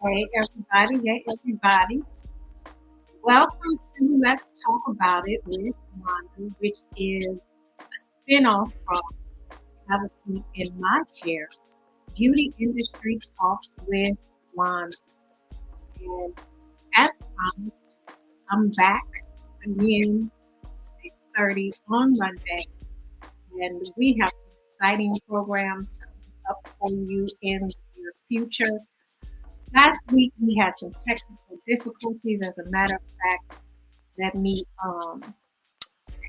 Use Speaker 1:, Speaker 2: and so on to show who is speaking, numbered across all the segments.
Speaker 1: Hey everybody, hey everybody. Welcome to Let's Talk About It with Wanda, which is a spinoff from Have a Seat in My Chair, Beauty Industry Talks with Wanda. And as promised, I'm back again 6:30 on Monday, and we have some exciting programs coming up for you in the near future. Last week we had some technical difficulties. As a matter of fact, let me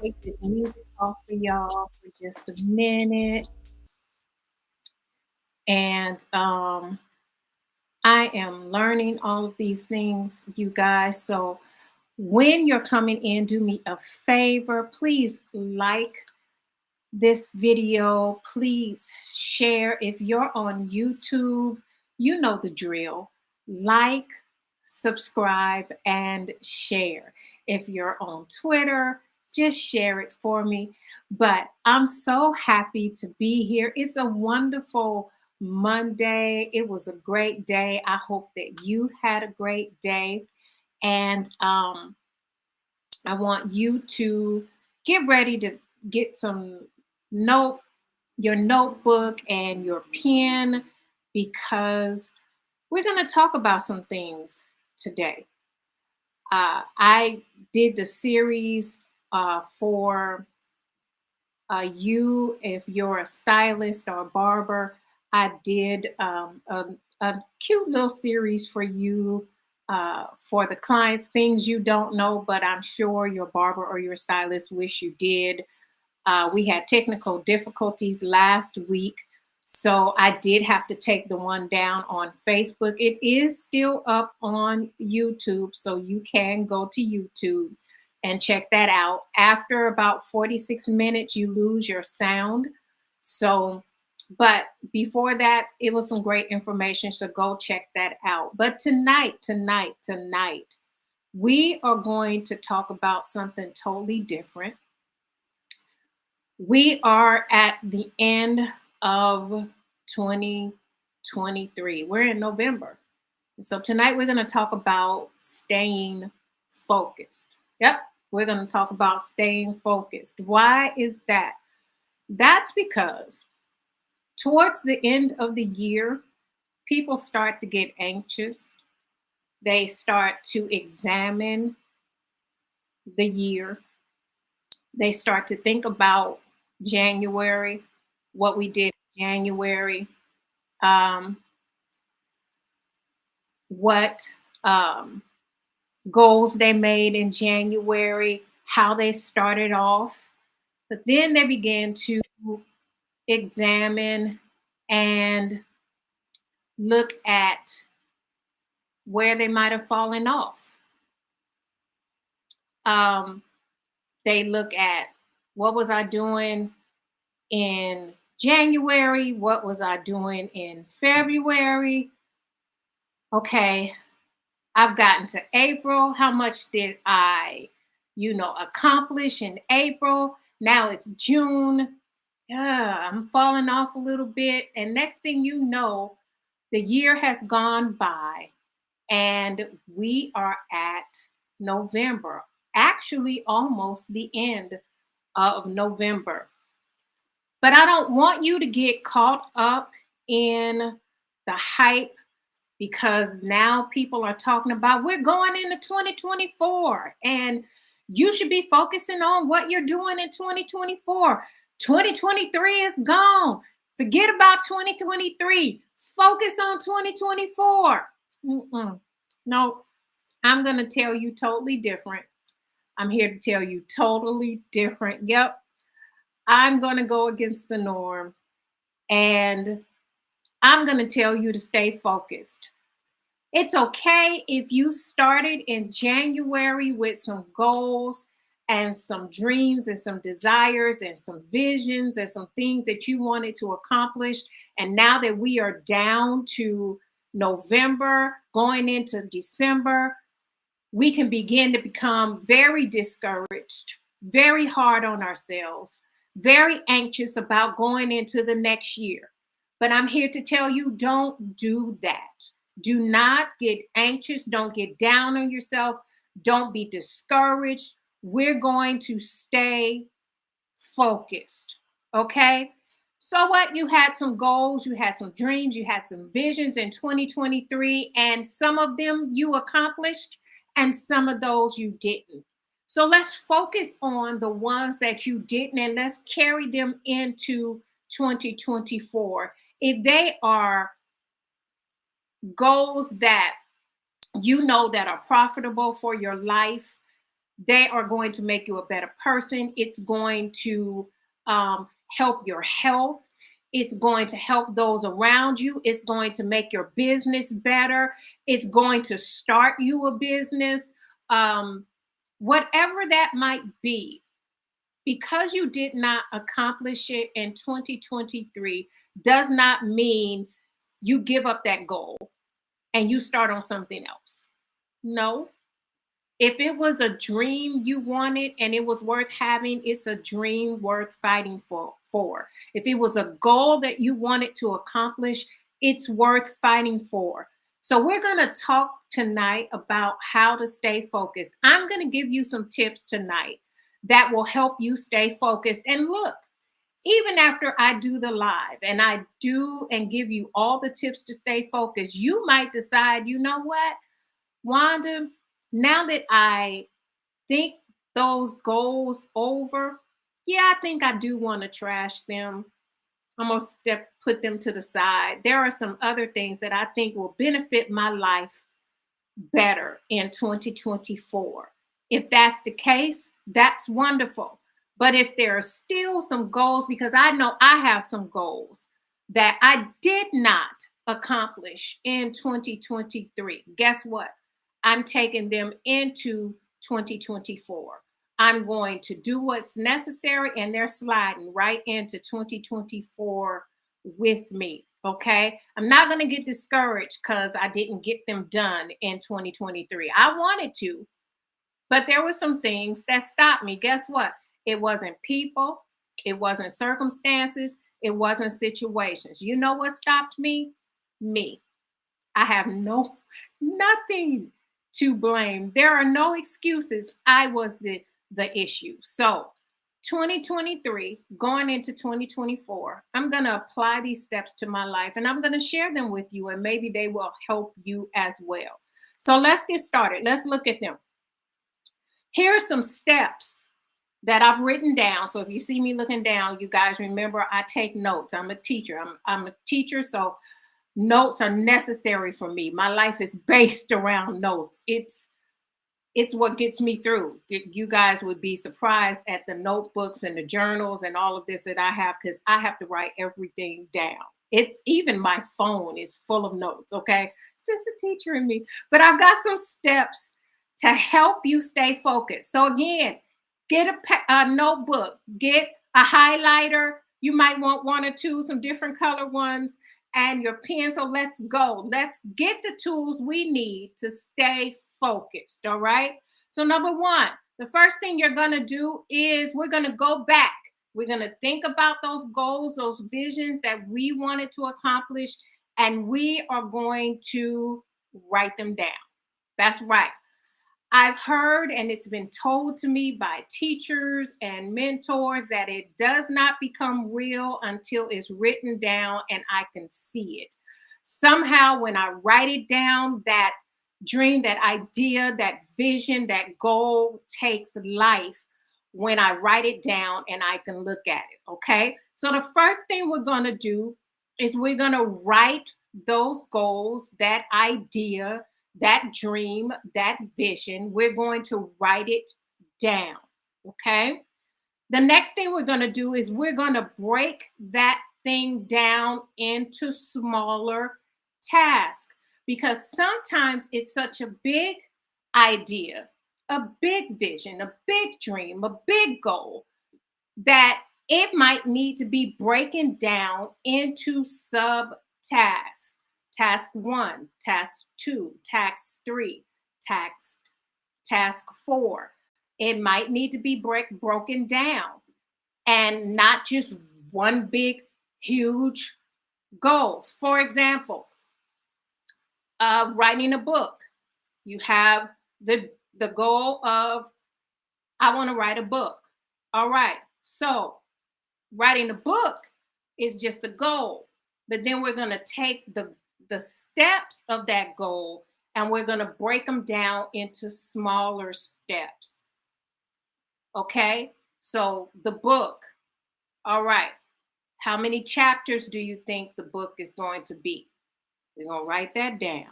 Speaker 1: take this music off for y'all for just a minute. And I am learning all of these things, you guys. So when you're coming in, do me a favor. Please like this video. Please share. If you're on YouTube, you know the drill. Like, subscribe, and share. If you're on Twitter, just share it for me. But I'm so happy to be here. It's a wonderful Monday. It was a great day. I hope that you had a great day. And I want you to get ready to get note your notebook and your pen, because we're going to talk about some things today. I did the series for you, if you're a stylist or a barber. I did a cute little series for you, for the clients, things you don't know, but I'm sure your barber or your stylist wish you did. We had technical difficulties last week, so I did have to take the one down on Facebook. It is still up on YouTube, so you can go to YouTube and check that out. After about 46 minutes, you lose your sound. So, but before that, it was some great information, so go check that out. But tonight, we are going to talk about something totally different. We are at the end of 2023. We're in November. So tonight we're going to talk about staying focused. Yep, we're going to talk about staying focused. Why is that? That's because towards the end of the year, people start to get anxious. They start to examine the year. They start to think about January, what we did in January, um, what goals they made in January, how they started off. But then they began to examine and look at where they might have fallen off. They look at, what was I doing in January? What was I doing in February? Okay, I've gotten to April. How much did I, accomplish in April? Now it's June. Yeah, I'm falling off a little bit. And next thing you know, the year has gone by and we are at November, actually almost the end of November. But I don't want you to get caught up in the hype, because now people are talking about we're going into 2024 and you should be focusing on what you're doing in 2024. 2023 is gone. Forget about 2023. Focus on 2024. No, I'm going to tell you totally different. I'm here to tell you totally different. Yep. I'm going to go against the norm, and I'm going to tell you to stay focused. It's okay if you started in January with some goals and some dreams and some desires and some visions and some things that you wanted to accomplish. And now that we are down to November, going into December, we can begin to become very discouraged, very hard on ourselves, very anxious about going into the next year. But I'm here to tell you, don't do that. Do not get anxious. Don't get down on yourself. Don't be discouraged. We're going to stay focused. Okay. So what? You had some goals, you had some dreams, you had some visions in 2023, and some of them you accomplished, and some of those you didn't. So let's focus on the ones that you didn't, and let's carry them into 2024. If they are goals that you know that are profitable for your life, they are going to make you a better person. It's going to help your health. It's going to help those around you. It's going to make your business better. It's going to start you a business. Whatever that might be, because you did not accomplish it in 2023 does not mean you give up that goal and you start on something else. No, if it was a dream you wanted and it was worth having, it's a dream worth fighting for. If it was a goal that you wanted to accomplish, it's worth fighting for. So we're going to talk tonight about how to stay focused. I'm going to give you some tips tonight that will help you stay focused. And look, even after I do the live and I do and give you all the tips to stay focused, you might decide, you know what, Wanda, now that I think those goals over, yeah, I think I do want to trash them. I'm going to put them to the side. There are some other things that I think will benefit my life better in 2024. If that's the case, that's wonderful. But if there are still some goals, because I know I have some goals that I did not accomplish in 2023, guess what? I'm taking them into 2024. I'm going to do what's necessary, and they're sliding right into 2024 with me. Okay. I'm not going to get discouraged because I didn't get them done in 2023. I wanted to, but there were some things that stopped me. Guess what? It wasn't people, it wasn't circumstances, it wasn't situations. You know what stopped me? Me. I have nothing to blame. There are no excuses. I was the issue. So 2023 going into 2024, I'm going to apply these steps to my life and I'm going to share them with you, and maybe they will help you as well. So let's get started. Let's look at them. Here are some steps that I've written down. So if you see me looking down, you guys remember I take notes. I'm a teacher. I'm a teacher, so notes are necessary for me. My life is based around notes. It's what gets me through. You guys would be surprised at the notebooks and the journals and all of this that I have, because I have to write everything down. It's even my phone is full of notes. Okay. It's just a teacher in me, but I've got some steps to help you stay focused. So again, get a notebook, get a highlighter. You might want one or two, some different color ones, and your pen. So let's go. Let's get the tools we need to stay focused. All right. So number one, the first thing you're going to do is we're going to go back. We're going to think about those goals, those visions that we wanted to accomplish, and we are going to write them down. That's right. I've heard, and it's been told to me by teachers and mentors, that it does not become real until it's written down and I can see it. Somehow, when I write it down, that dream, that idea, that vision, that goal takes life when I write it down and I can look at it. Okay. So the first thing we're going to do is we're going to write those goals, that idea, that dream, that vision. We're going to write it down. Okay. The next thing we're going to do is we're going to break that thing down into smaller tasks, because sometimes it's such a big idea, a big vision, a big dream, a big goal, that it might need to be broken down into sub tasks. Task 1, task 2, task 3, task 4. It might need to be broken down, and not just one big, huge goals. For example, Writing a book. You have the goal of, I want to write a book. All right. So writing a book is just a goal, but then we're going to take the steps of that goal and we're going to break them down into smaller steps. Okay? So the book. All right. How many chapters do you think the book is going to be? We're going to write that down.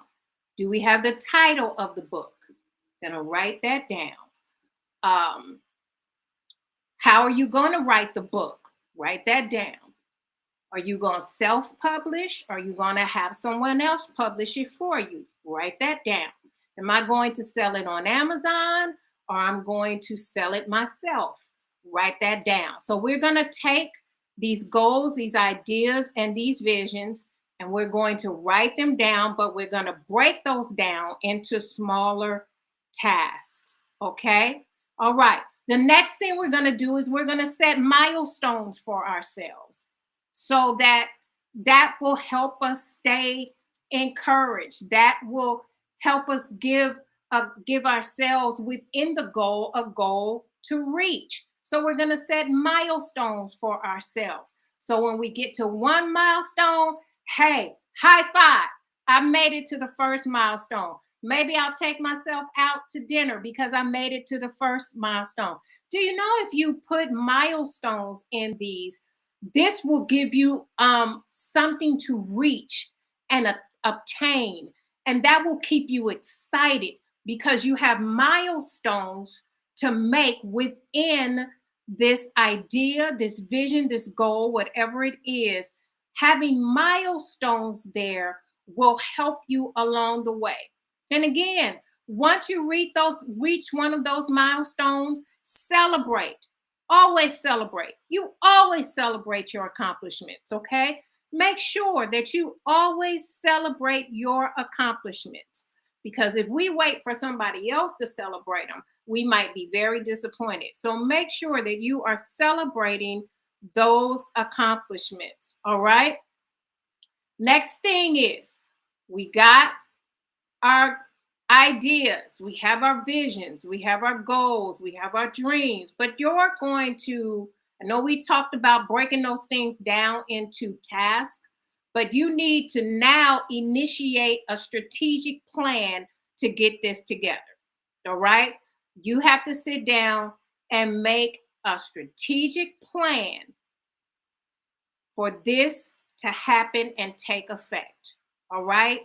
Speaker 1: Do we have the title of the book? Going to write that down. How are you going to write the book? Write that down. Are you going to self-publish? Are you going to have someone else publish it for you? Write that down. Am I going to sell it on Amazon or I'm going to sell it myself? Write that down. So we're going to take these goals, these ideas, and these visions, and we're going to write them down, but we're going to break those down into smaller tasks. Okay? All right. The next thing we're going to do is we're going to set milestones for ourselves so that will help us stay encouraged. That will help us give ourselves within the goal a goal to reach. So we're going to set milestones for ourselves. So when we get to one milestone, hey, high five. I made it to the first milestone. Maybe I'll take myself out to dinner because I made it to the first milestone. Do you know if you put milestones in these, this will give you something to reach and obtain. And that will keep you excited because you have milestones to make within this idea, this vision, this goal, whatever it is. Having milestones there will help you along the way. And again, once you reach one of those milestones, celebrate. Always celebrate. You always celebrate your accomplishments, okay? Make sure that you always celebrate your accomplishments, because if we wait for somebody else to celebrate them, we might be very disappointed. So make sure that you are celebrating those accomplishments, all right? Next thing is, we got our ideas, we have our visions, we have our goals, we have our dreams, but you're going to, I know we talked about breaking those things down into tasks, but you need to now initiate a strategic plan to get this together. All right? You have to sit down and make a strategic plan for this to happen and take effect. All right?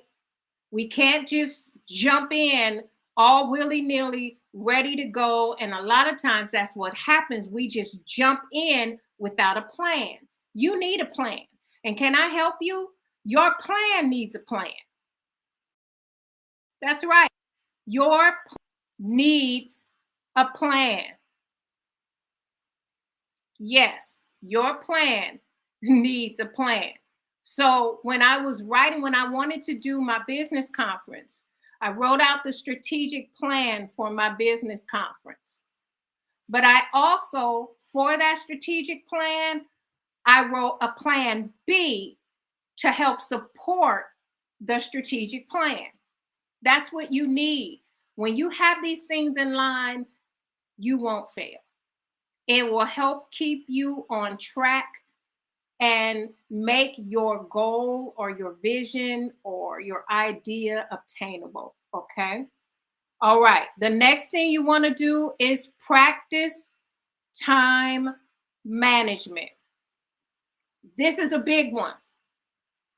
Speaker 1: We can't just jump in all willy-nilly, ready to go. And a lot of times that's what happens. We just jump in without a plan. You need a plan. And can I help you? Your plan needs a plan. That's right. Your needs a plan. Yes, your plan needs a plan. So when I wanted to do my business conference, I wrote out the strategic plan for my business conference. But I also, for that strategic plan, I wrote a plan B to help support the strategic plan. That's what you need. When you have these things in line, you won't fail. It will help keep you on track and make your goal or your vision or your idea obtainable. Okay. All right. The next thing you want to do is practice time management. This is a big one.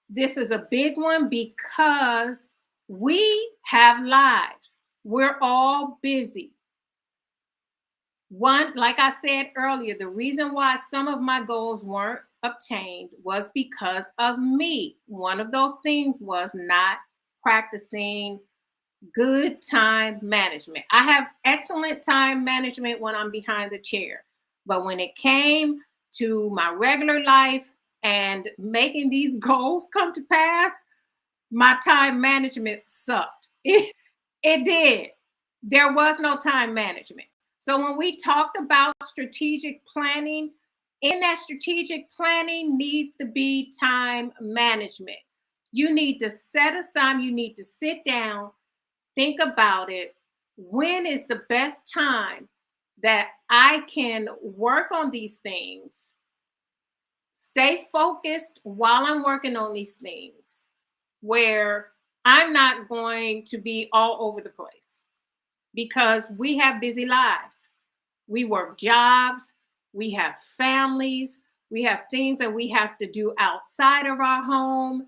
Speaker 1: This is a big one because we have lives. We're all busy. One, like I said earlier, the reason why some of my goals weren't obtained was because of me. One of those things was not practicing good time management. I have excellent time management when I'm behind the chair, but when it came to my regular life and making these goals come to pass, my time management sucked. It did. There was no time management. So when we talked about strategic planning, in that strategic planning needs to be time management. You need to set aside, you need to sit down, think about it. When is the best time that I can work on these things, stay focused while I'm working on these things, where I'm not going to be all over the place because we have busy lives. We work jobs, we have families, we have things that we have to do outside of our home,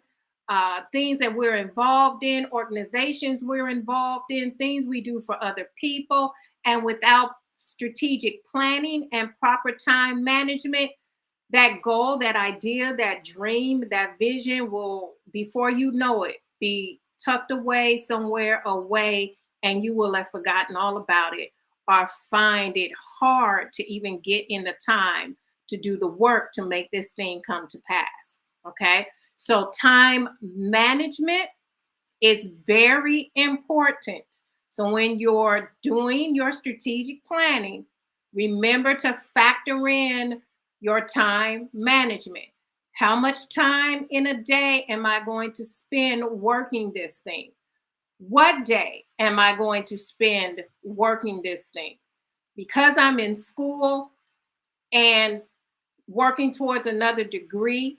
Speaker 1: things that we're involved in, organizations we're involved in, things we do for other people. And without strategic planning and proper time management, that goal, that idea, that dream, that vision will, before you know it, be tucked away somewhere away, and you will have forgotten all about it or find it hard to even get in the time to do the work to make this thing come to pass. Okay. So, time management is very important. So, when you're doing your strategic planning, remember to factor in your time management. How much time in a day am I going to spend working this thing? What day am I going to spend working this thing? Because I'm in school and working towards another degree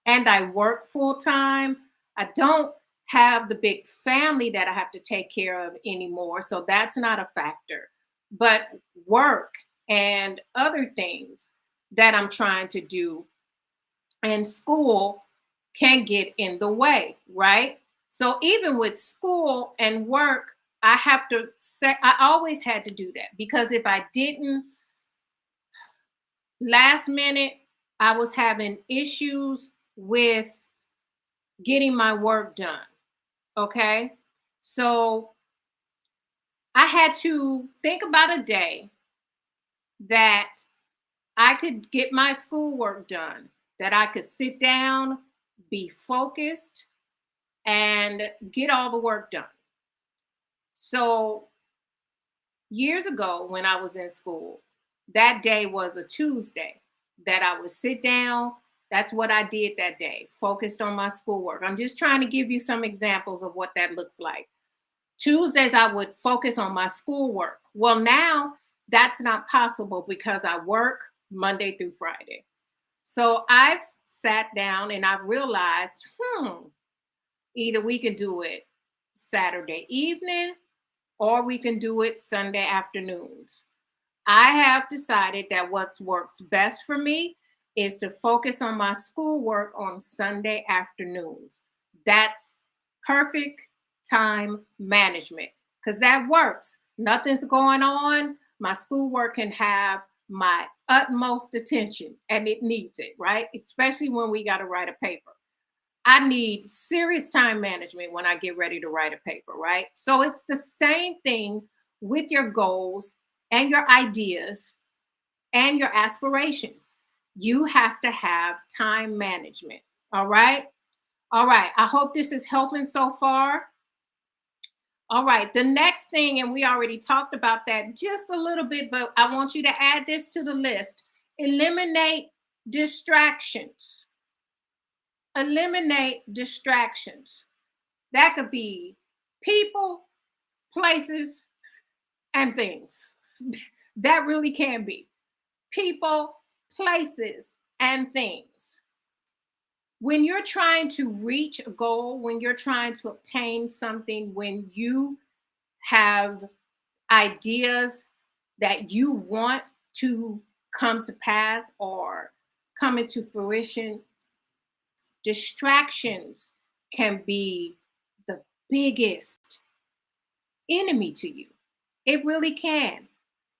Speaker 1: and I work full time, I don't have the big family that I have to take care of anymore. So that's not a factor. But work and other things that I'm trying to do and school can get in the way, right? So even with school and work, I have to say, I always had to do that because if I didn't, last minute, I was having issues with getting my work done. Okay. So I had to think about a day that I could get my schoolwork done, that I could sit down, be focused, and get all the work done. So years ago, when I was in school, that day was a Tuesday that I would sit down. That's what I did that day, focused on my schoolwork. I'm just trying to give you some examples of what that looks like. Tuesdays, I would focus on my schoolwork. Well, now that's not possible because I work Monday through Friday. So I've sat down and I've realized, either we can do it Saturday evening or we can do it Sunday afternoons. I have decided that what works best for me is to focus on my schoolwork on Sunday afternoons. That's perfect time management because that works. Nothing's going on. My schoolwork can have my utmost attention and it needs it, right? Especially when we got to write a paper. I need serious time management when I get ready to write a paper, right? So it's the same thing with your goals and your ideas and your aspirations. You have to have time management. All right. All right. I hope this is helping so far. All right. The next thing, and we already talked about that just a little bit, but I want you to add this to the list: eliminate distractions. Eliminate distractions. That could be people, places, and things. That really can be people, places, and things. When you're trying to reach a goal, when you're trying to obtain something, when you have ideas that you want to come to pass or come into fruition, distractions can be the biggest enemy to you. It really can.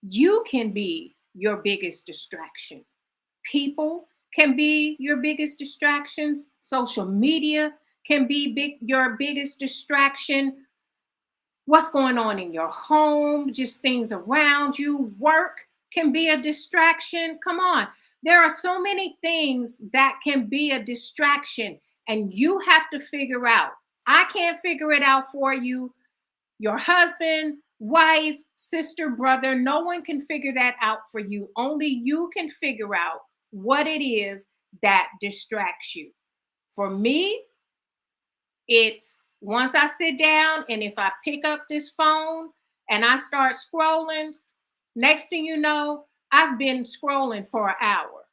Speaker 1: You can be your biggest distraction. People can be your biggest distractions. Social media can be your biggest distraction. What's going on in your home, just things around you, work can be a distraction. Come on. There are so many things that can be a distraction, and you have to figure out. I can't figure it out for you. Your husband, wife, sister, brother, no one can figure that out for you. Only you can figure out what it is that distracts you. For me, It's once I sit down and if I pick up this phone and I start scrolling, next thing you know, I've been scrolling for an hour.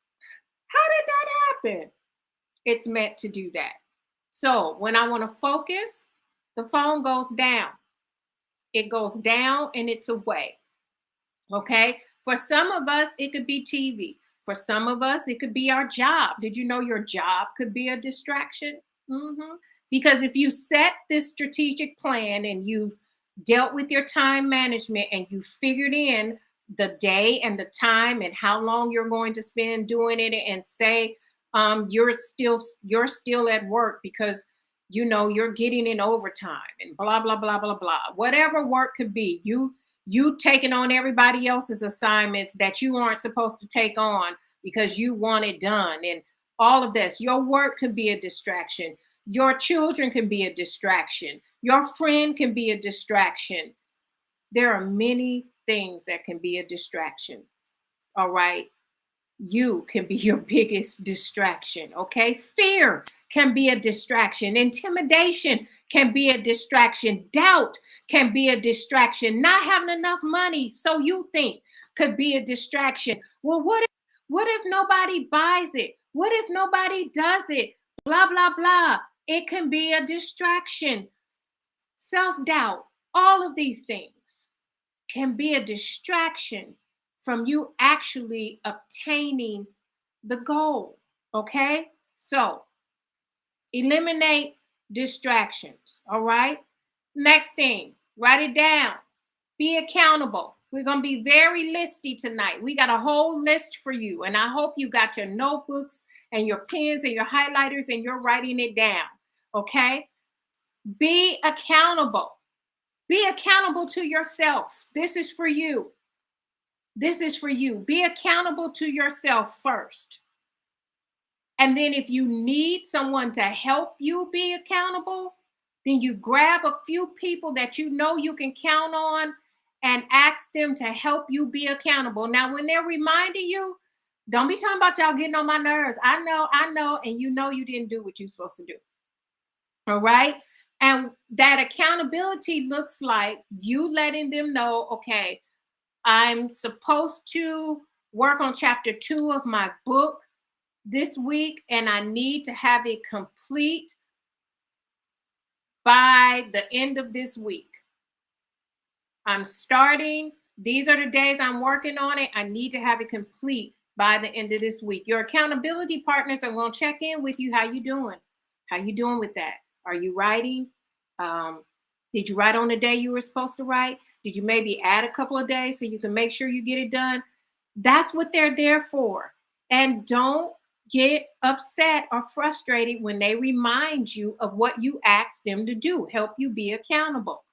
Speaker 1: How did that happen? It's meant to do that. So when I want to focus, the phone goes down. It goes down and it's away. Okay. For some of us, it could be TV. For some of us, it could be our job. Did you know your job could be a distraction? hmm Because if you set this strategic plan and you've dealt with your time management and you figured in the day and the time and how long you're going to spend doing it, and say you're still at work because you're getting in overtime and blah blah blah blah blah, whatever work could be, you taking on everybody else's assignments that you aren't supposed to take on because you want it done, and all of this. Your work could be a distraction. Your children can be a distraction. Your friend can be a distraction. There are many things that can be a distraction. All right. You can be your biggest distraction. Okay. Fear can be a distraction. Intimidation can be a distraction. Doubt can be a distraction. Not having enough money, so you think, could be a distraction. Well, what if nobody buys it? What if nobody does it? Blah, blah, blah. It can be a distraction. Self doubt, all of these things can be a distraction from you actually obtaining the goal. Okay. So eliminate distractions. All right. Next thing, write it down. Be accountable. We're going to be very listy tonight. We got a whole list for you. And I hope you got your notebooks and your pens and your highlighters and you're writing it down. Okay. Be accountable. Be accountable to yourself. This is for you. This is for you. Be accountable to yourself first. And then if you need someone to help you be accountable, then you grab a few people that you know you can count on and ask them to help you be accountable. Now, when they're reminding you, don't be talking about y'all getting on my nerves. I know, and you know you didn't do what you're supposed to do. All right. And that accountability looks like you letting them know, okay, I'm supposed to work on chapter 2 of my book this week, and I need to have it complete by the end of this week. I'm starting. These are the days I'm working on it. I need to have it complete by the end of this week. Your accountability partners are going to check in with you. How you doing? How you doing with that? Are you writing? Did you write on the day you were supposed to write? Did you maybe add a couple of days so you can make sure you get it done? That's what they're there for. And don't get upset or frustrated when they remind you of what you asked them to do, help you be accountable.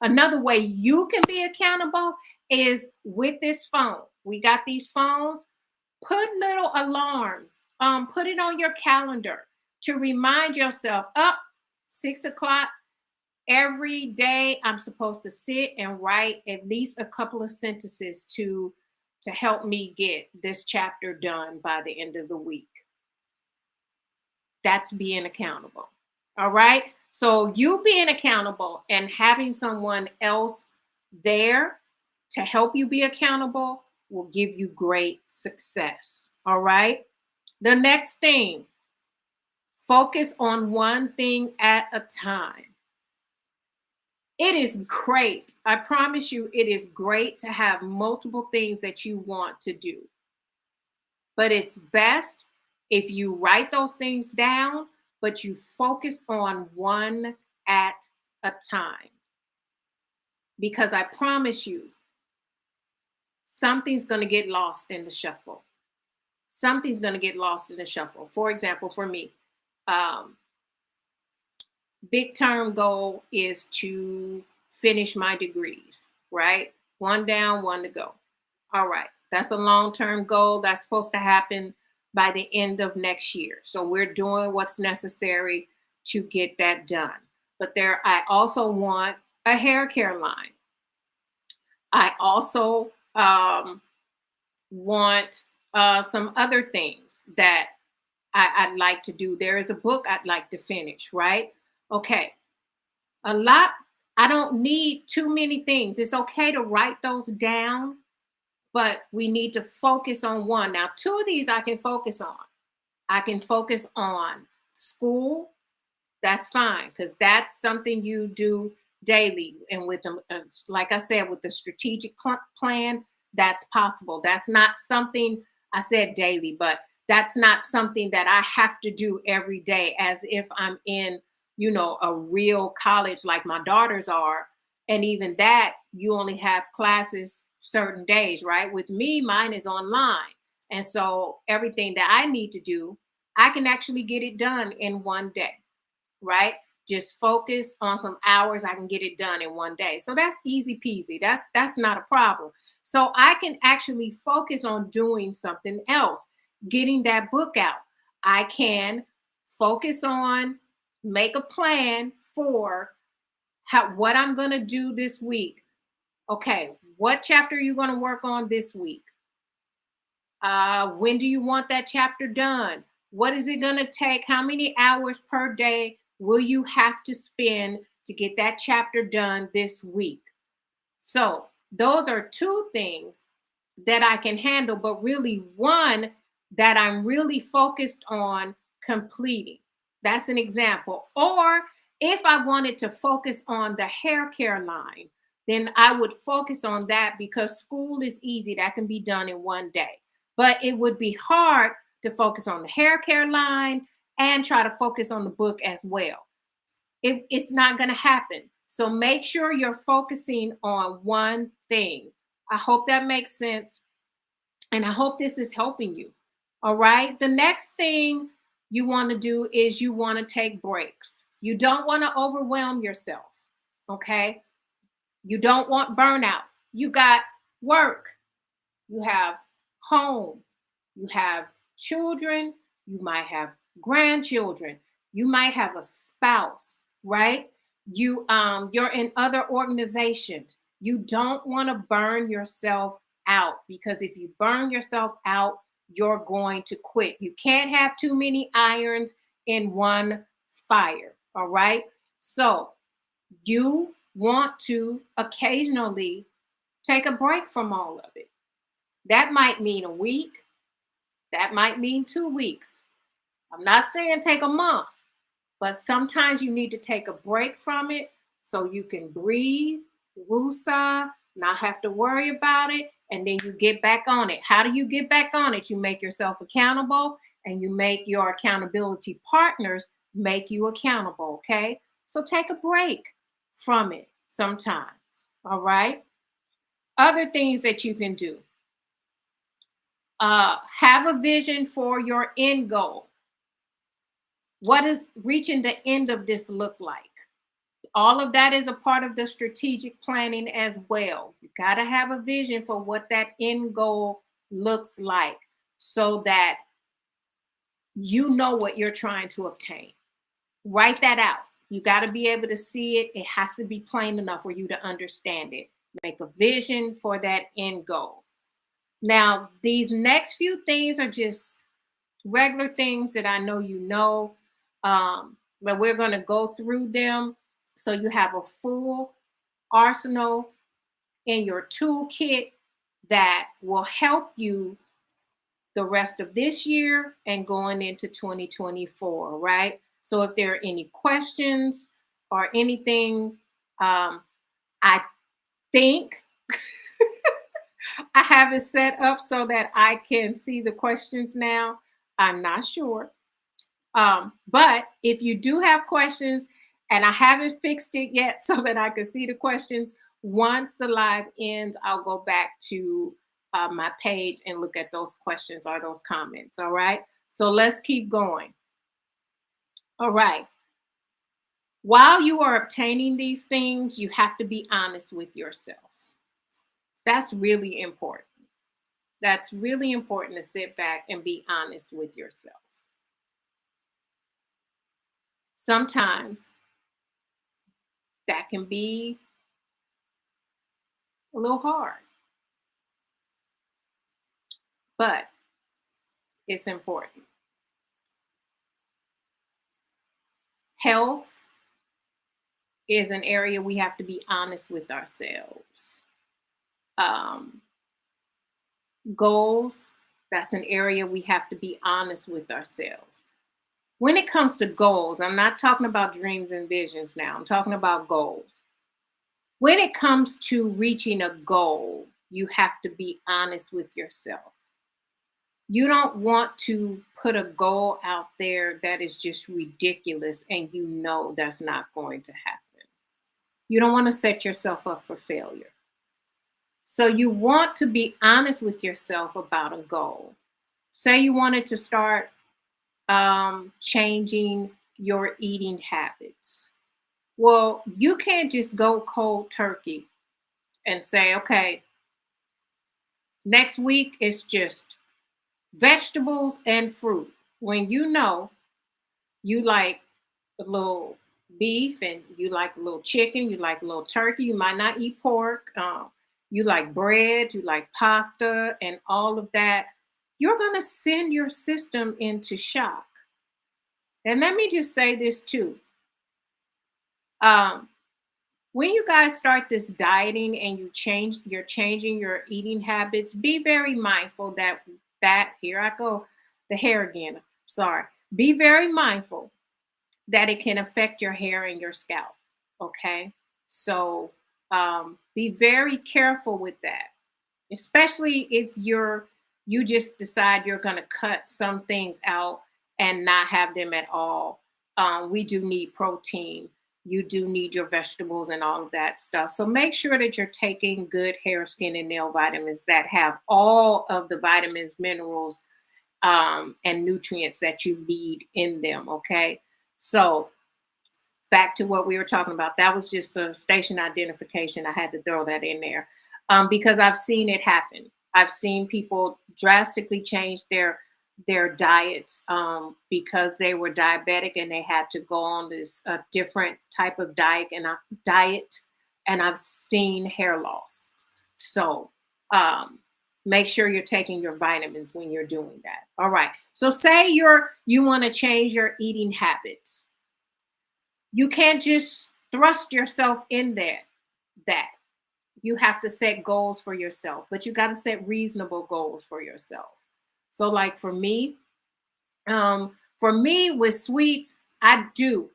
Speaker 1: Another way you can be accountable is with this phone. We got these phones. Put little alarms. Put it on your calendar to remind yourself, up 6 o'clock every day, I'm supposed to sit and write at least a couple of sentences to help me get this chapter done by the end of the week. That's being accountable. All right. So you being accountable and having someone else there to help you be accountable will give you great success. All right. The next thing, focus on one thing at a time. It is great. I promise you, it is great to have multiple things that you want to do. But it's best if you write those things down, but you focus on one at a time. Because I promise you, something's going to get lost in the shuffle. Something's going to get lost in the shuffle. For example, for me, big term goal is to finish my degrees, right? One down, one to go. All right. That's a long-term goal that's supposed to happen by the end of next year. So we're doing what's necessary to get that done. But I also want a hair care line. I also want some other things that I'd like to do. There is a book I'd like to finish, right? Okay. A lot, I don't need too many things. It's okay to write those down, but we need to focus on one. Now, two of these I can focus on. I can focus on school. That's fine because that's something you do daily. And with them, like I said, with the strategic plan, that's possible. That's not something I said daily, but that's not something that I have to do every day as if I'm in, a real college like my daughters are. And even that, you only have classes certain days, right? With me, mine is online. And so everything that I need to do, I can actually get it done in one day, right? Just focus on some hours. I can get it done in one day. So that's easy peasy. That's not a problem. So I can actually focus on doing something else, getting that book out. I can focus on make a plan for what I'm going to do this week. Okay, what chapter are you going to work on this week? When do you want that chapter done? What is it going to take? How many hours per day will you have to spend to get that chapter done this week? So, those are two things that I can handle, but really one that I'm really focused on completing. That's an example. Or if I wanted to focus on the hair care line, then I would focus on that because school is easy. That can be done in one day. But it would be hard to focus on the hair care line and try to focus on the book as well. It's not going to happen. So make sure you're focusing on one thing. I hope that makes sense. And I hope this is helping you. All right. The next thing you want to do is you want to take breaks. You don't want to overwhelm yourself. Okay. You don't want burnout. You got work, you have home, you have children, you might have grandchildren, you might have a spouse, right? You're in other organizations. You don't want to burn yourself out because if you burn yourself out, you're going to quit. You can't have too many irons in one fire, all right? So, you want to occasionally take a break from all of it. That might mean a week, that might mean 2 weeks. I'm not saying take a month, but sometimes you need to take a break from it so you can breathe, woosah, not have to worry about it, and then you get back on it. How do you get back on it? You make yourself accountable and you make your accountability partners make you accountable, okay? So take a break from it sometimes, all right? Other things that you can do. Have a vision for your end goal. What does reaching the end of this look like? All of that is a part of the strategic planning as well. You got to have a vision for what that end goal looks like so that you know what you're trying to obtain. Write that out. You got to be able to see it. It has to be plain enough for you to understand it. Make a vision for that end goal. Now, these next few things are just regular things that I know you know, but we're going to go through them so you have a full arsenal in your toolkit that will help you the rest of this year and going into 2024, right? So if there are any questions or anything, I think I have it set up so that I can see the questions now. I'm not sure. But if you do have questions and I haven't fixed it yet so that I can see the questions, once the live ends, I'll go back to my page and look at those questions or those comments. All right. So let's keep going. All right. While you are obtaining these things, you have to be honest with yourself. That's really important. That's really important to sit back and be honest with yourself. Sometimes that can be a little hard, but it's important. Health is an area we have to be honest with ourselves. Um, Goals, that's an area we have to be honest with ourselves. When it comes to goals, I'm not talking about dreams and visions now, I'm talking about goals. When it comes to reaching a goal, you have to be honest with yourself. You don't want to put a goal out there that is just ridiculous and you know that's not going to happen. You don't want to set yourself up for failure. So you want to be honest with yourself about a goal. Say you wanted to start changing your eating habits. Well, you can't just go cold turkey and say, okay, next week it's just vegetables and fruit. When you know you like a little beef and you like a little chicken, you like a little turkey, you might not eat pork, you like bread, you like pasta, and all of that, you're going to send your system into shock. And let me just say this too. Um, when you guys start this dieting and you're changing your eating habits, be very mindful that here I go, the hair again. Sorry. Be very mindful that it can affect your hair and your scalp. Okay. So be very careful with that, especially if you just decide you're going to cut some things out and not have them at all. We do need protein. You do need your vegetables and all of that stuff. So make sure that you're taking good hair, skin, and nail vitamins that have all of the vitamins, minerals, and nutrients that you need in them. Okay. So back to what we were talking about. That was just a station identification. I had to throw that in there because I've seen it happen. I've seen people drastically change their diets because they were diabetic and they had to go on this different type of diet, and I've seen hair loss. So um, make sure you're taking your vitamins when you're doing that. All right. So say you want to change your eating habits. You can't just thrust yourself in there. That you have to set goals for yourself, but you got to set reasonable goals for yourself. So, like for me with sweets, I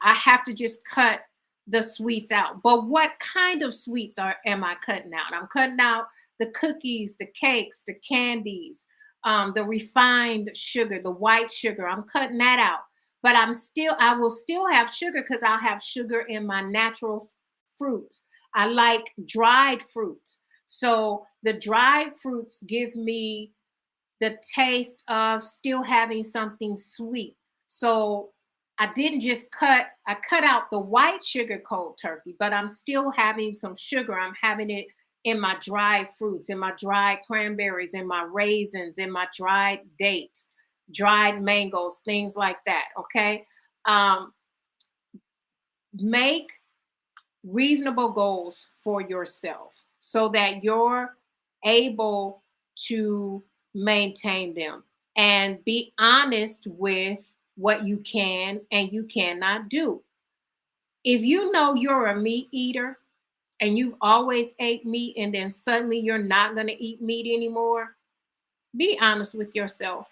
Speaker 1: have to just cut the sweets out. But what kind of sweets am I cutting out? I'm cutting out the cookies, the cakes, the candies, the refined sugar, the white sugar. I'm cutting that out. But I will still have sugar because I'll have sugar in my natural fruits. I like dried fruits. So the dried fruits give me the taste of still having something sweet. So I cut out the white sugar cold turkey, but I'm still having some sugar. I'm having it in my dried fruits, in my dried cranberries, in my raisins, in my dried dates, dried mangoes, things like that. Okay. Um, make reasonable goals for yourself so that you're able to maintain them and be honest with what you can and you cannot do. If you know you're a meat eater and you've always ate meat and then suddenly you're not going to eat meat anymore, be honest with yourself.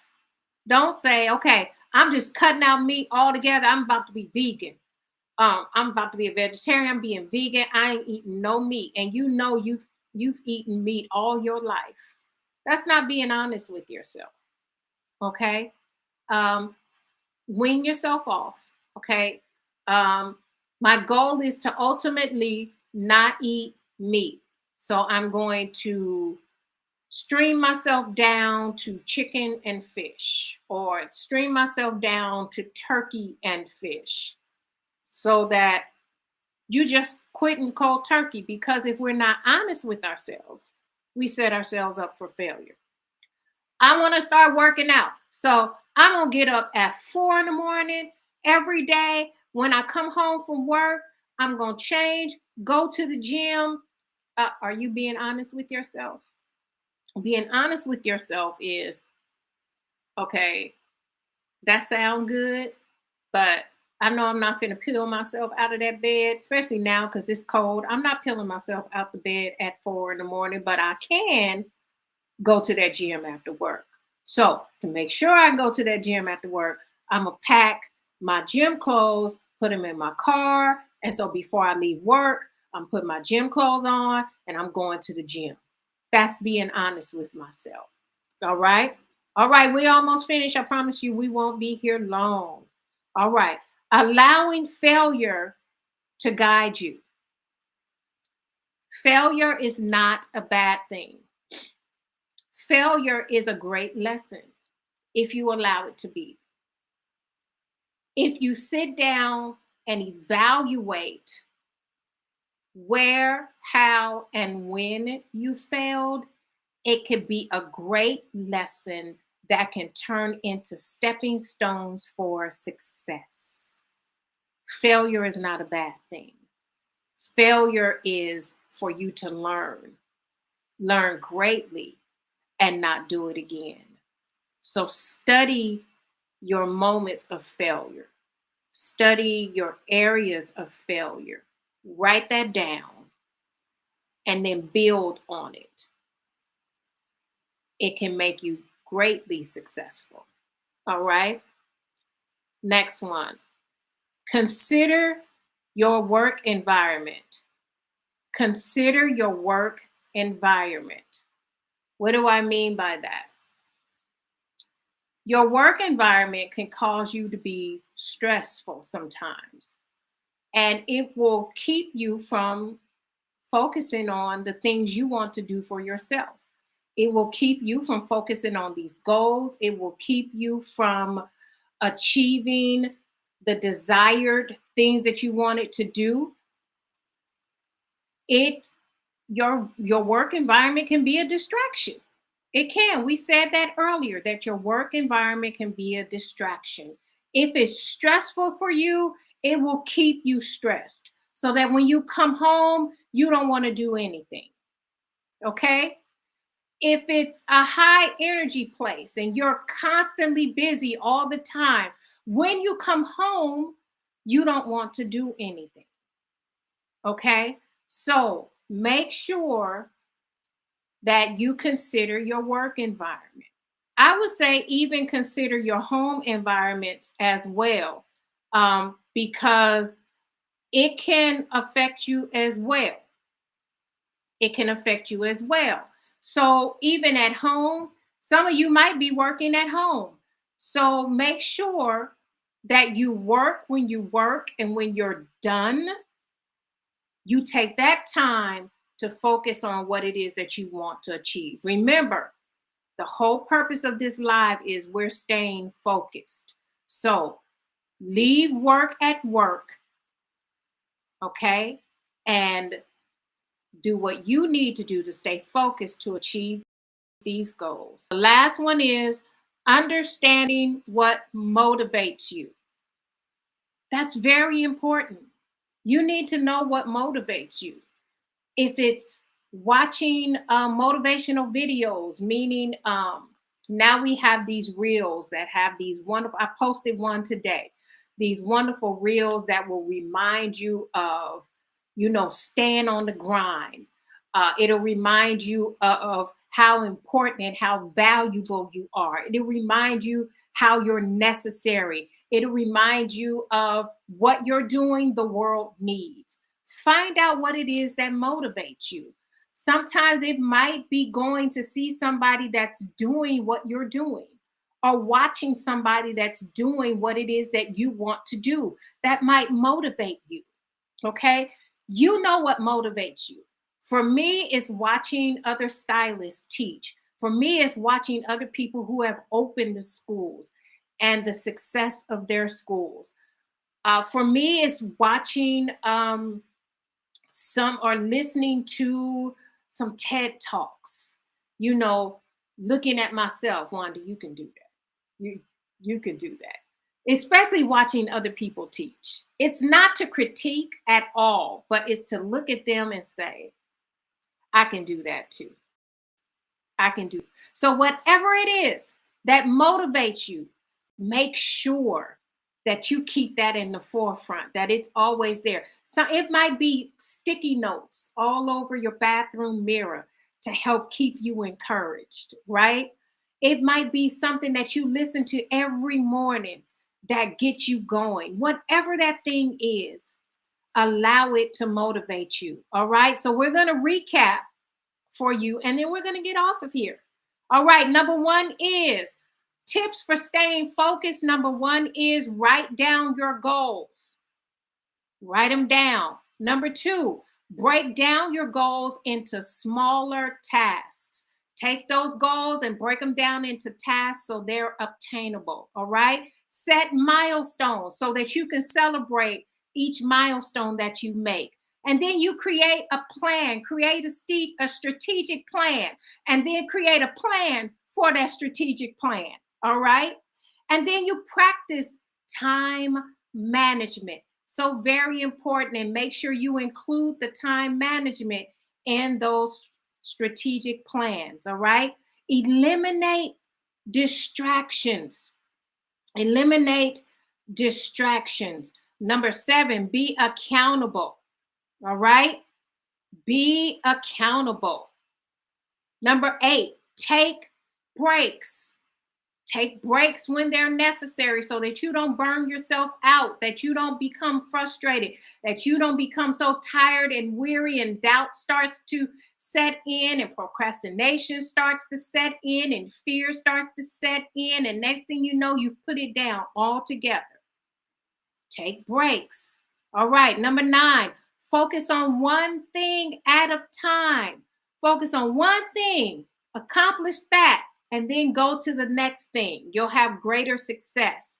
Speaker 1: Don't say, okay, I'm just cutting out meat altogether. I'm about to be vegan. I'm about to be a vegetarian. I'm being vegan. I ain't eating no meat. And you know you've eaten meat all your life. That's not being honest with yourself. Okay. Um, Wean yourself off. Okay. Um, my goal is to ultimately not eat meat. So I'm going to stream myself down to chicken and fish, or stream myself down to turkey and fish, so that you just quitting cold turkey. Because if we're not honest with ourselves, we set ourselves up for failure. I want to start working out. So I'm going to get up at 4 in the morning every day. When I come home from work, I'm going to change, go to the gym. Are you being honest with yourself? Being honest with yourself is, okay, that sounds good, but I know I'm not finna peel myself out of that bed, especially now because it's cold. I'm not peeling myself out the bed at 4 in the morning, but I can go to that gym after work. So to make sure I go to that gym after work, I'm gonna pack my gym clothes, put them in my car. And so before I leave work, I'm putting my gym clothes on and I'm going to the gym. That's being honest with myself. All right. All right. We almost finished. I promise you, we won't be here long. All right. Allowing failure to guide you. Failure is not a bad thing. Failure is a great lesson if you allow it to be. If you sit down and evaluate where, how, and when you failed, it could be a great lesson that can turn into stepping stones for success. Failure is not a bad thing. Failure is for you to learn greatly, and not do it again. So study your moments of failure, study your areas of failure, write that down, and then build on it. It can make you greatly successful. All right. Next one. Consider your work environment. Consider your work environment. What do I mean by that? Your work environment can cause you to be stressful sometimes, and it will keep you from focusing on the things you want to do for yourself. It will keep you from focusing on these goals. It will keep you from achieving the desired things that you wanted to do. It your work environment can be a distraction. It can. We said that earlier, that your work environment can be a distraction. If it's stressful for you, it will keep you stressed so that when you come home, you don't want to do anything. Okay? If it's a high energy place and you're constantly busy all the time, when you come home, you don't want to do anything. Okay? So make sure that you consider your work environment. I would say even consider your home environment as well, because it can affect you as well. It can affect you as well. So even at home, some of you might be working at home. So make sure that you work when you work, and when you're done, you take that time to focus on what it is that you want to achieve. Remember, the whole purpose of this live is we're staying focused. So leave work at work, okay? And do what you need to do to stay focused to achieve these goals. The last one is understanding what motivates you. That's very important. You need to know what motivates you. If it's watching motivational videos, meaning now we have these reels that have these wonderful, I posted one today, these wonderful reels that will remind you of, staying on the grind. It'll remind you of how important and how valuable you are. It'll remind you how you're necessary. It'll remind you of what you're doing, the world needs. Find out what it is that motivates you. Sometimes it might be going to see somebody that's doing what you're doing, or watching somebody that's doing what it is that you want to do. That might motivate you. Okay. You know what motivates you. For me, it's watching other stylists teach. For me, it's watching other people who have opened the schools and the success of their schools. For me, it's watching some, or listening to some TED Talks, you know, looking at myself, Wanda, you can do that. You can do that. Especially watching other people teach. It's not to critique at all, but it's to look at them and say, I can do that too. I can do. So whatever it is that motivates you, make sure that you keep that in the forefront, that it's always there. So it might be sticky notes all over your bathroom mirror to help keep you encouraged, right? It might be something that you listen to every morning that gets you going. Whatever that thing is, allow it to motivate you. All right. So we're going to recap for you and then we're going to get off of here. All right. Number one is tips for staying focused. Number one is write down your goals. Write them down. Number two, break down your goals into smaller tasks. Take those goals and break them down into tasks so they're obtainable. All right. Set milestones so that you can celebrate each milestone that you make. And then you create a plan, create a strategic plan, and then create a plan for that strategic plan. All right. And then you practice time management. So very important, and make sure you include the time management in those strategic plans. All right. Eliminate distractions. Eliminate distractions. Number 7, be accountable. All right. Be accountable. Number 8, take breaks. Take breaks when they're necessary so that you don't burn yourself out, that you don't become frustrated, that you don't become so tired and weary and doubt starts to set in and procrastination starts to set in and fear starts to set in. And next thing you know, you've put it down altogether. Take breaks. All right. Number 9, focus on one thing at a time. Focus on one thing, accomplish that, and then go to the next thing. You'll have greater success.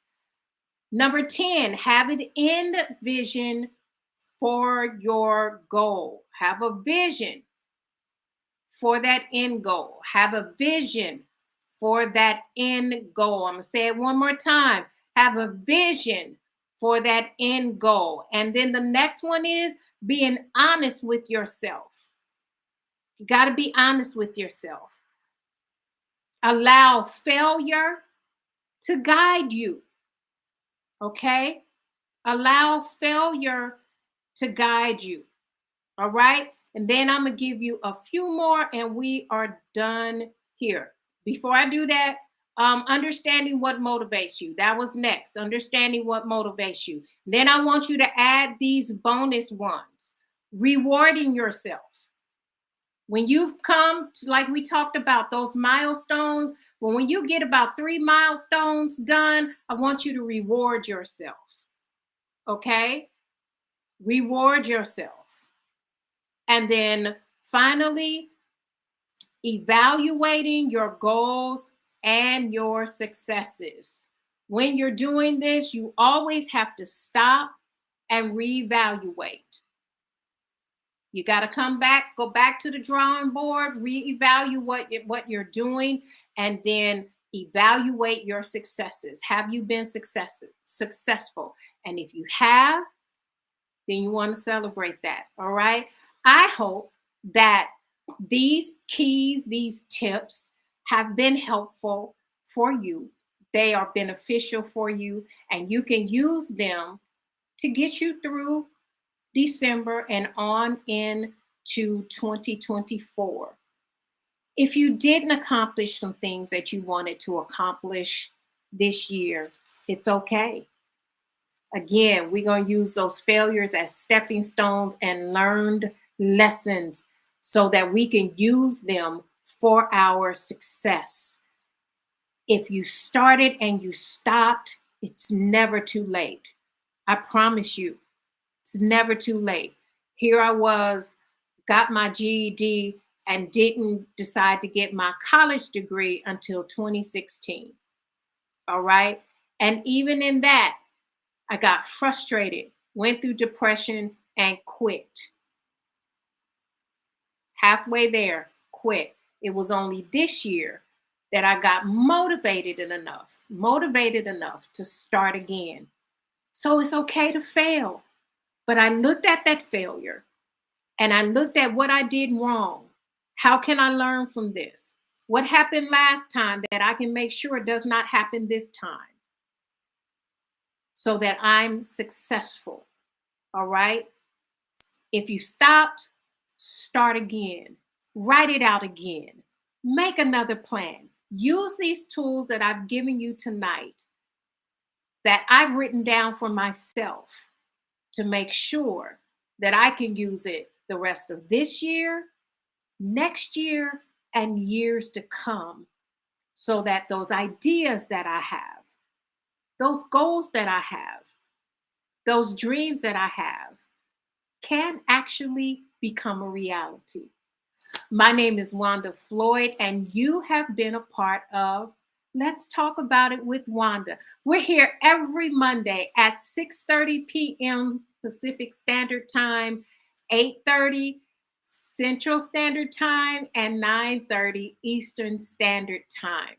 Speaker 1: Number 10, have an end vision for your goal. Have a vision for that end goal. Have a vision for that end goal. I'm going to say it one more time. Have a vision for that end goal. And then the next one is being honest with yourself. You got to be honest with yourself. Allow failure to guide you. Okay? Allow failure to guide you. All right? And then I'm going to give you a few more and we are done here. Before I do that, understanding what motivates you. That was next. Understanding what motivates you. Then I want you to add these bonus ones. Rewarding yourself. When you've come to, like we talked about, those milestones, when you get about 3 milestones done, I want you to reward yourself. Okay? Reward yourself. And then finally, evaluating your goals and your successes. When you're doing this, you always have to stop and reevaluate. You got to come back, go back to the drawing board, reevaluate what you're doing, and then evaluate your successes. Have you been successful? And if you have, then you want to celebrate that. All right. I hope that these keys, these tips have been helpful for you. They are beneficial for you, and you can use them to get you through December and on into 2024. If you didn't accomplish some things that you wanted to accomplish this year, it's okay. Again, we're going to use those failures as stepping stones and learned lessons so that we can use them for our success. If you started and you stopped, it's never too late. I promise you, it's never too late. Here I was, got my GED, and didn't decide to get my college degree until 2016. All right. And even in that, I got frustrated, went through depression, and quit. Halfway there, quit. It was only this year that I got motivated enough to start again. So it's okay to fail. But I looked at that failure and I looked at what I did wrong. How can I learn from this? What happened last time that I can make sure it does not happen this time? so that I'm successful. All right. If you stopped, start again, write it out again, make another plan. Use these tools that I've given you tonight that I've written down for myself to make sure that I can use it the rest of this year, next year, and years to come, so that those ideas that I have, those goals that I have, those dreams that I have can actually become a reality. My name is Wanda Floyd, and you have been a part of Let's Talk About It with Wanda. We're here every Monday at 6:30 p.m. Pacific Standard Time, 8:30 Central Standard Time, and 9:30 Eastern Standard Time.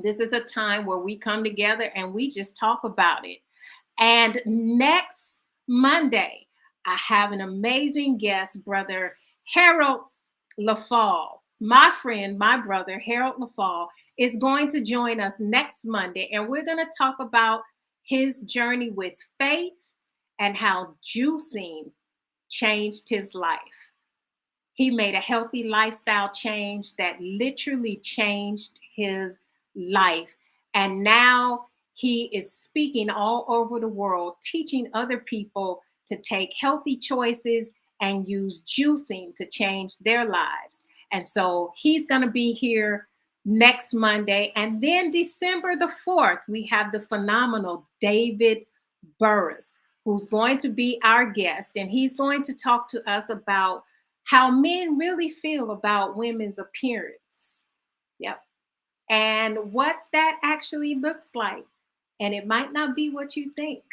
Speaker 1: This is a time where we come together and we just talk about it. And next Monday, I have an amazing guest, Brother Harold LaFall. My friend, my brother, Harold LaFall, is going to join us next Monday, and we're going to talk about his journey with faith and how juicing changed his life. He made a healthy lifestyle change that literally changed his life. And now he is speaking all over the world, teaching other people to take healthy choices and use juicing to change their lives. And so he's going to be here next Monday. And then December the 4th, we have the phenomenal David Burris, who's going to be our guest. And he's going to talk to us about how men really feel about women's appearance. Yep. And what that actually looks like. And it might not be what you think.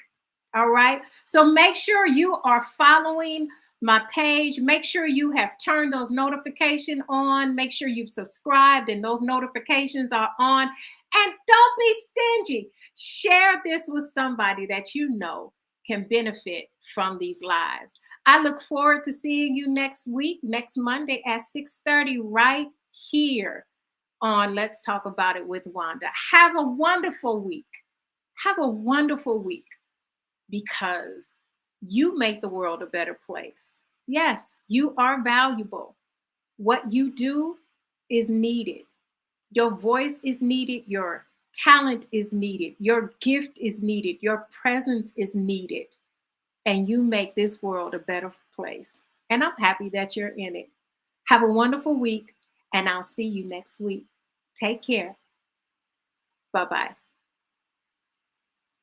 Speaker 1: All right. So make sure you are following my page. Make sure you have turned those notifications on. Make sure you've subscribed and those notifications are on. And don't be stingy. Share this with somebody that you know can benefit from these lives. I look forward to seeing you next week, next Monday at 6:30 right here on Let's Talk About It with Wanda. Have a wonderful week. Have a wonderful week, because you make the world a better place. Yes, you are valuable. What you do is needed. Your voice is needed. Your talent is needed. Your gift is needed. Your presence is needed. And you make this world a better place. And I'm happy that you're in it. Have a wonderful week, and I'll see you next week. Take care. Bye-bye.